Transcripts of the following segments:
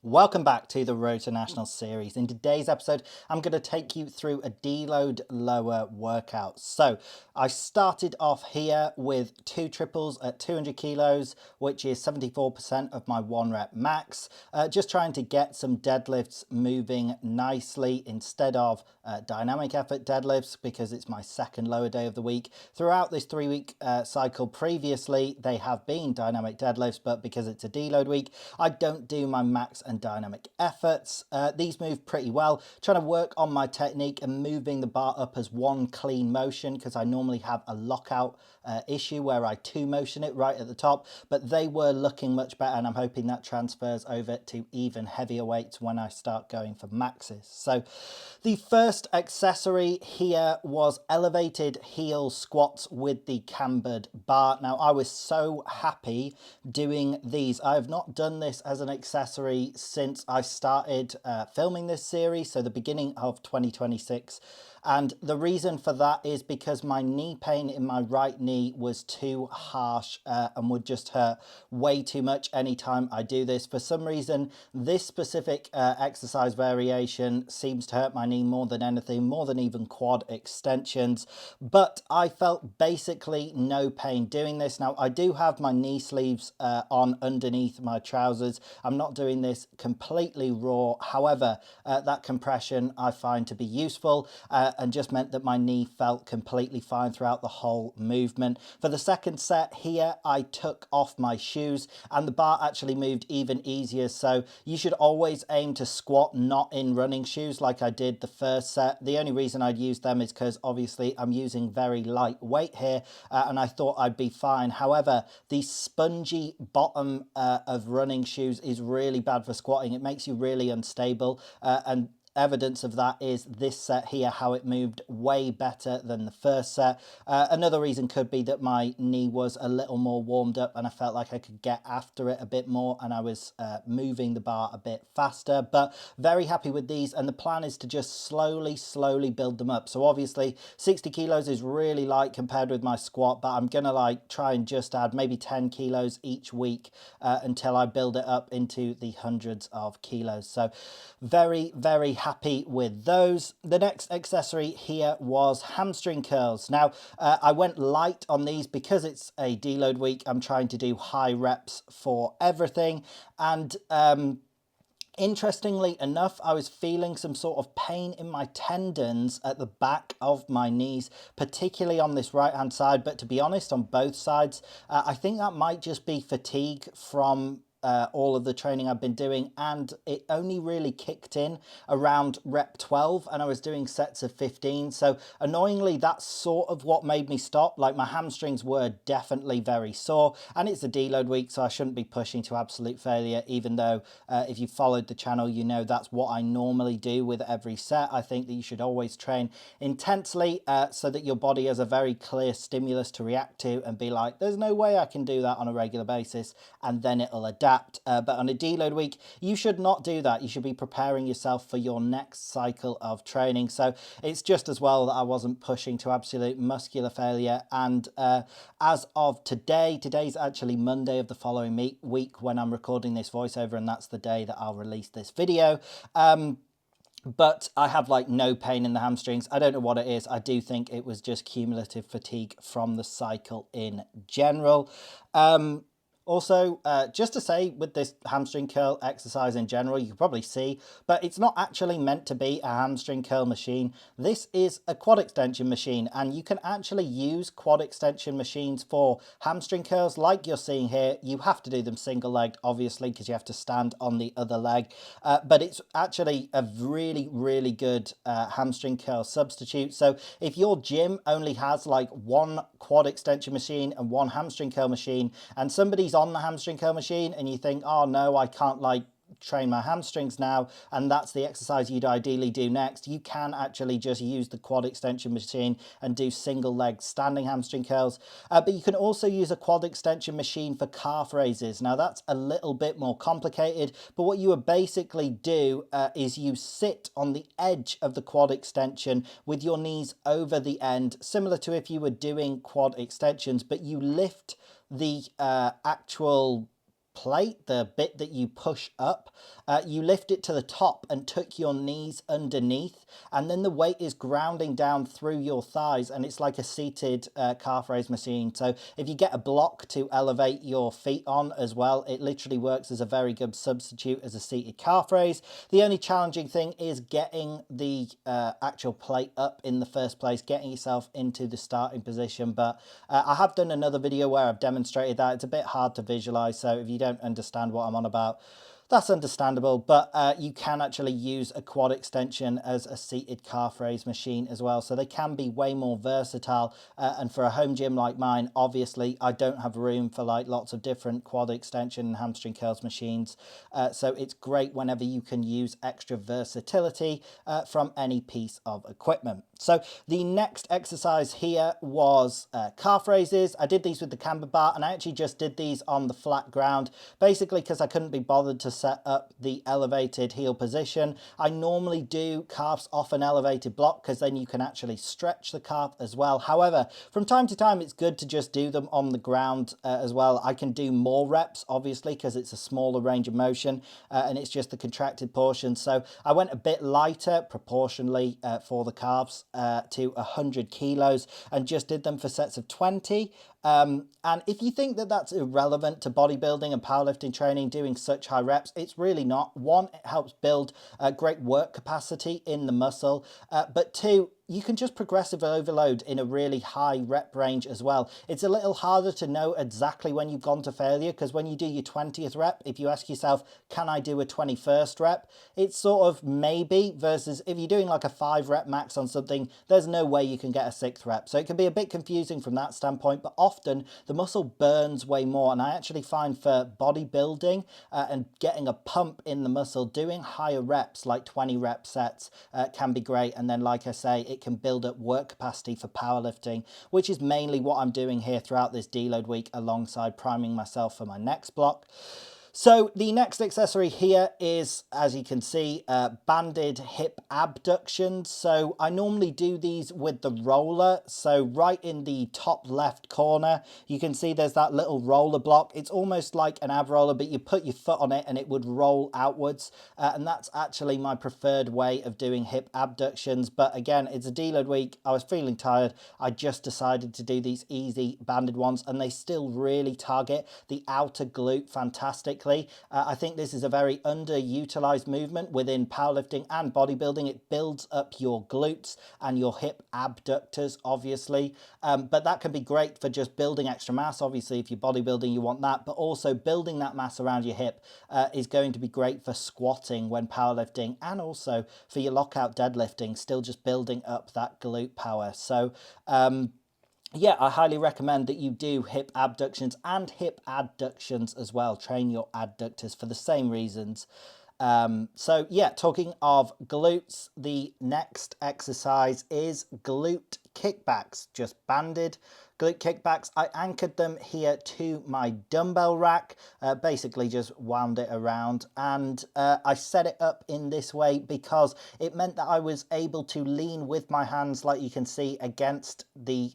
Welcome back to the Road to National series. In today's episode, I'm going to take you through a deload lower workout. So I started off here with 2 triples at 200 kilos, which is 74% of my 1 rep max. Just trying to get some deadlifts moving nicely instead of dynamic effort deadlifts, because it's my second lower day of the week. Throughout this 3-week cycle previously, they have been dynamic deadlifts, but because it's a deload week, I don't do my max and dynamic efforts. These move pretty well. Trying to work on my technique and moving the bar up as one clean motion, because I normally have a lockout issue where I 2 motion it right at the top, but they were looking much better, and I'm hoping that transfers over to even heavier weights when I start going for maxes. So the first accessory here was elevated heel squats with the cambered bar. Now, I was so happy doing these. I have not done this as an accessory since I started filming this series, so the beginning of 2026. And the reason for that is because my knee pain in my right knee was too harsh and would just hurt way too much anytime I do this. For some reason, this specific exercise variation seems to hurt my knee more than anything, more than even quad extensions. But I felt basically no pain doing this. Now, I do have my knee sleeves on underneath my trousers. I'm not doing this completely raw. However, that compression I find to be useful and just meant that my knee felt completely fine throughout the whole movement. For the second set here, I took off my shoes and the bar actually moved even easier. So you should always aim to squat not in running shoes like I did the first set. The only reason I'd use them is because obviously I'm using very light weight here and I thought I'd be fine. However, the spongy bottom of running shoes is really bad for squatting. It makes you really unstable and evidence of that is this set here, how it moved way better than the first set. Another reason could be that my knee was a little more warmed up and I felt like I could get after it a bit more and I was moving the bar a bit faster, but very happy with these. And the plan is to just slowly build them up. So obviously 60 kilos is really light compared with my squat, but I'm gonna try and just add maybe 10 kilos each week until I build it up into the hundreds of kilos. So very happy with those. The next accessory here was hamstring curls. Now, I went light on these because it's a deload week. I'm trying to do high reps for everything. And interestingly enough, I was feeling some sort of pain in my tendons at the back of my knees, particularly on this right hand side, but to be honest, on both sides. I think that might just be fatigue from all of the training I've been doing, and it only really kicked in around rep 12 and I was doing sets of 15. So annoyingly, that's sort of what made me stop. Like, my hamstrings were definitely very sore, and it's a deload week, so I shouldn't be pushing to absolute failure, even though if you followed the channel, you know that's what I normally do with every set. I think that you should always train intensely so that your body has a very clear stimulus to react to and be like, there's no way I can do that on a regular basis, and then it'll adapt. But on a deload week, you should not do that. You should be preparing yourself for your next cycle of training. So it's just as well that I wasn't pushing to absolute muscular failure. And as of today, today's actually Monday of the following week when I'm recording this voiceover, and that's the day that I'll release this video. But I have no pain in the hamstrings. I don't know what it is. I do think it was just cumulative fatigue from the cycle in general. Also, just to say, with this hamstring curl exercise in general, you can probably see, but it's not actually meant to be a hamstring curl machine. This is a quad extension machine, and you can actually use quad extension machines for hamstring curls like you're seeing here. You have to do them single-legged, obviously, because you have to stand on the other leg, but it's actually a really good hamstring curl substitute. So if your gym only has one quad extension machine and one hamstring curl machine, and somebody's on the hamstring curl machine and you think, oh no, I can't train my hamstrings now, and that's the exercise you'd ideally do next, you can actually just use the quad extension machine and do single leg standing hamstring curls. But you can also use a quad extension machine for calf raises. Now, that's a little bit more complicated, but what you would basically do is you sit on the edge of the quad extension with your knees over the end, similar to if you were doing quad extensions, but you lift the actual plate, the bit that you push up, you lift it to the top and tuck your knees underneath, and then the weight is grounding down through your thighs, and it's like a seated calf raise machine. So if you get a block to elevate your feet on as well, it literally works as a very good substitute as a seated calf raise. The only challenging thing is getting the actual plate up in the first place, getting yourself into the starting position. But I have done another video where I've demonstrated that. It's a bit hard to visualize, so if you don't understand what I'm on about, that's understandable, but you can actually use a quad extension as a seated calf raise machine as well. So they can be way more versatile. And for a home gym like mine, obviously, I don't have room for like lots of different quad extension and hamstring curls machines. So it's great whenever you can use extra versatility from any piece of equipment. So the next exercise here was calf raises. I did these with the camber bar, and I actually just did these on the flat ground, basically because I couldn't be bothered to set up the elevated heel position. I normally do calves off an elevated block because then you can actually stretch the calf as well. However, from time to time, it's good to just do them on the ground as well. I can do more reps, obviously, because it's a smaller range of motion and it's just the contracted portion. So I went a bit lighter proportionally for the calves to 100 kilos and just did them for sets of 20. And if you think that that's irrelevant to bodybuilding and powerlifting training, doing such high reps, it's really not. One, it helps build great work capacity in the muscle, but two, you can just progressive overload in a really high rep range as well. It's a little harder to know exactly when you've gone to failure, because when you do your 20th rep, if you ask yourself, can I do a 21st rep? It's sort of maybe, versus if you're doing like a 5 rep max on something, there's no way you can get a 6th rep. So it can be a bit confusing from that standpoint, but often the muscle burns way more. And I actually find for bodybuilding and getting a pump in the muscle, doing higher reps like 20 rep sets can be great. And then, like I say, it can build up work capacity for powerlifting, which is mainly what I'm doing here throughout this deload week, alongside priming myself for my next block. So the next accessory here is, as you can see, banded hip abductions. So I normally do these with the roller. So right in the top left corner, you can see there's that little roller block. It's almost like an ab roller, but you put your foot on it and it would roll outwards. And that's actually my preferred way of doing hip abductions. But again, it's a deload week. I was feeling tired. I just decided to do these easy banded ones, and they still really target the outer glute fantastically. I think this is a very underutilized movement within powerlifting and bodybuilding. It builds up your glutes and your hip abductors, obviously, but that can be great for just building extra mass. Obviously, if you're bodybuilding, you want that, but also building that mass around your hip is going to be great for squatting when powerlifting, and also for your lockout deadlifting, still just building up that glute power. So yeah, I highly recommend that you do hip abductions and hip adductions as well. Train your adductors for the same reasons. So yeah, talking of glutes, the next exercise is glute kickbacks, just banded glute kickbacks. I anchored them here to my dumbbell rack, basically just wound it around, and I set it up in this way because it meant that I was able to lean with my hands, like you can see, against the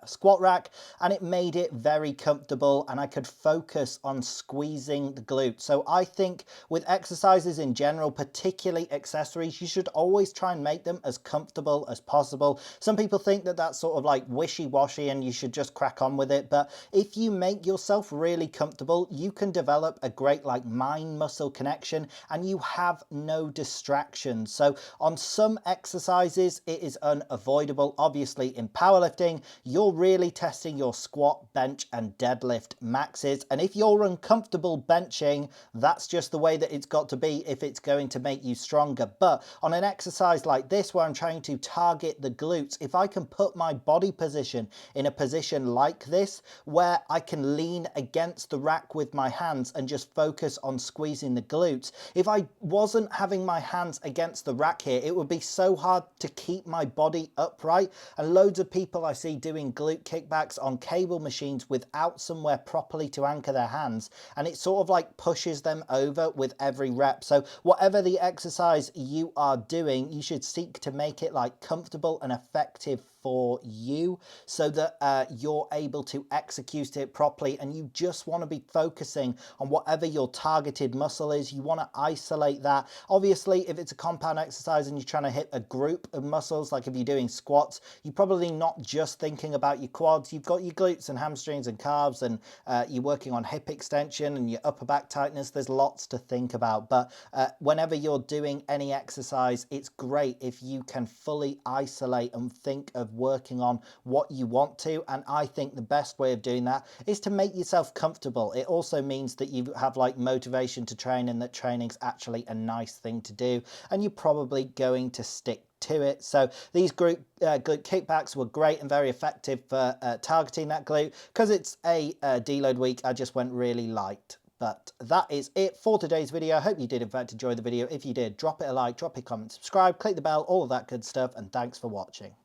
squat rack, and it made it very comfortable, and I could focus on squeezing the glute. So I think with exercises in general, particularly accessories, you should always try and make them as comfortable as possible. Some people think that that's sort of like wishy-washy and you should just crack on with it, but if you make yourself really comfortable, you can develop a great like mind muscle connection, and you have no distractions. So on some exercises it is unavoidable. Obviously in powerlifting, you're really testing your squat, bench and deadlift maxes, and if you're uncomfortable benching, that's just the way that it's got to be if it's going to make you stronger. But on an exercise like this, where I'm trying to target the glutes, if I can put my body position in a position like this, where I can lean against the rack with my hands and just focus on squeezing the glutes, if I wasn't having my hands against the rack here, it would be so hard to keep my body upright. And loads of people I see doing glute kickbacks on cable machines without somewhere properly to anchor their hands, and it sort of like pushes them over with every rep. So whatever the exercise you are doing, you should seek to make it like comfortable and effective for you, so that you're able to execute it properly, and you just want to be focusing on whatever your targeted muscle is. You want to isolate that. Obviously, if it's a compound exercise and you're trying to hit a group of muscles, like if you're doing squats, you're probably not just thinking about your quads. You've got your glutes and hamstrings and calves, and you're working on hip extension and your upper back tightness. There's lots to think about, but whenever you're doing any exercise, it's great if you can fully isolate and think of working on what you want to. And I think the best way of doing that is to make yourself comfortable. It also means that you have like motivation to train, and that training's actually a nice thing to do, and you're probably going to stick to it. So these glute kickbacks were great and very effective for targeting that glute. Because it's a deload week, I just went really light. But that is it for today's video. I hope you did in fact enjoy the video. If you did, drop it a like, drop a comment, subscribe, click the bell, all of that good stuff, and thanks for watching.